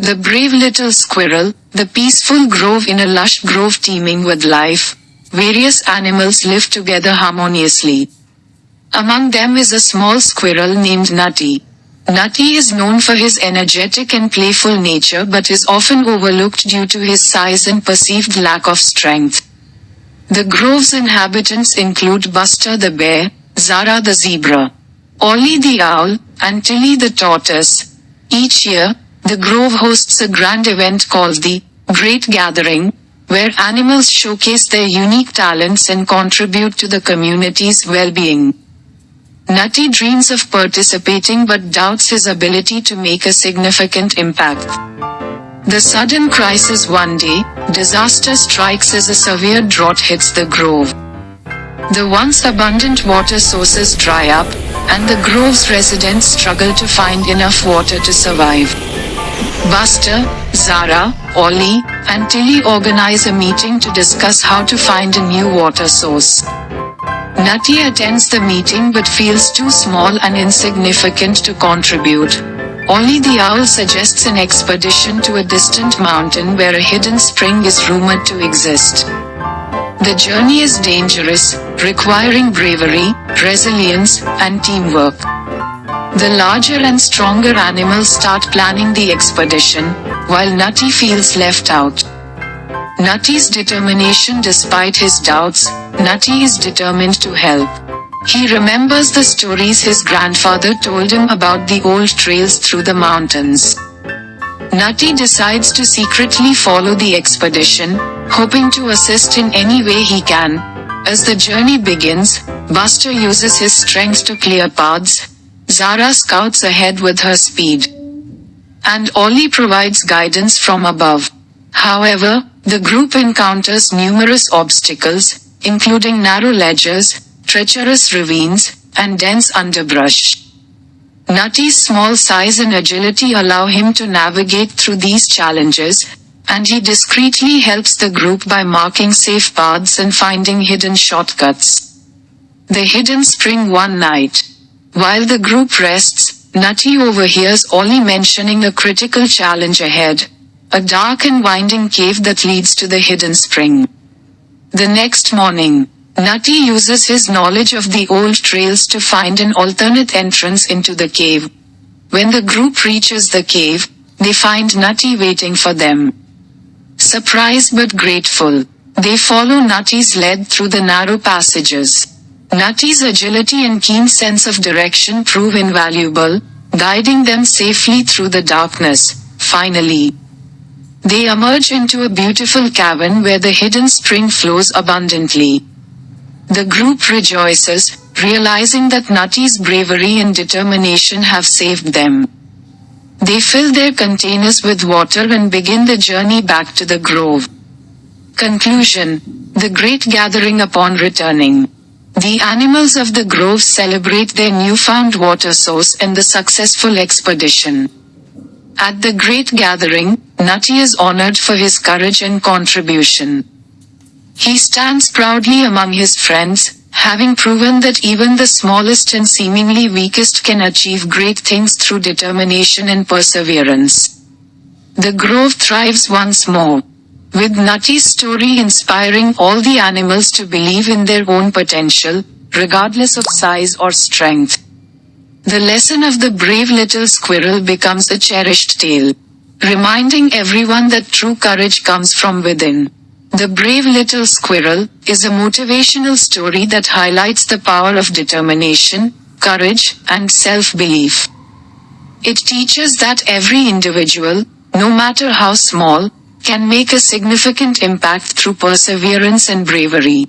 The brave little squirrel, the peaceful grove in a lush grove teeming with life. Various animals live together harmoniously. Among them is a small squirrel named Nutty. Nutty is known for his energetic and playful nature but is often overlooked due to his size and perceived lack of strength. The grove's inhabitants include Buster the bear, Zara the zebra, Ollie the owl, and Tilly the tortoise. Each year, the grove hosts a grand event called the Great Gathering, where animals showcase their unique talents and contribute to the community's well-being. Nutty dreams of participating but doubts his ability to make a significant impact. The sudden crisis one day, disaster strikes as a severe drought hits the grove. The once abundant water sources dry up, and the grove's residents struggle to find enough water to survive. Buster, Zara, Ollie, and Tilly organize a meeting to discuss how to find a new water source. Nutty attends the meeting but feels too small and insignificant to contribute. Ollie the owl suggests an expedition to a distant mountain where a hidden spring is rumored to exist. The journey is dangerous, requiring bravery, resilience, and teamwork. The larger and stronger animals start planning the expedition, while Nutty feels left out. Nutty's determination despite his doubts, Nutty is determined to help. He remembers the stories his grandfather told him about the old trails through the mountains. Nutty decides to secretly follow the expedition, hoping to assist in any way he can. As the journey begins, Buster uses his strength to clear paths, Zara scouts ahead with her speed, and Ollie provides guidance from above. However, the group encounters numerous obstacles, including narrow ledges, treacherous ravines, and dense underbrush. Nutty's small size and agility allow him to navigate through these challenges, and he discreetly helps the group by marking safe paths and finding hidden shortcuts. The hidden spring one night. While the group rests, Nutty overhears Ollie mentioning a critical challenge ahead, a dark and winding cave that leads to the hidden spring. The next morning, Nutty uses his knowledge of the old trails to find an alternate entrance into the cave. When the group reaches the cave, they find Nutty waiting for them. Surprised but grateful, they follow Nutty's lead through the narrow passages. Nutty's agility and keen sense of direction prove invaluable, guiding them safely through the darkness. Finally, they emerge into a beautiful cavern where the hidden spring flows abundantly. The group rejoices, realizing that Nutty's bravery and determination have saved them. They fill their containers with water and begin the journey back to the grove. Conclusion: the Great Gathering. Upon returning, the animals of the grove celebrate their newfound water source and the successful expedition. At the Great Gathering, Nutty is honored for his courage and contribution. He stands proudly among his friends, having proven that even the smallest and seemingly weakest can achieve great things through determination and perseverance. The grove thrives once more, with Nutty's story inspiring all the animals to believe in their own potential, regardless of size or strength. The lesson of the brave little squirrel becomes a cherished tale, reminding everyone that true courage comes from within. The Brave Little Squirrel is a motivational story that highlights the power of determination, courage, and self-belief. It teaches that every individual, no matter how small, can make a significant impact through perseverance and bravery.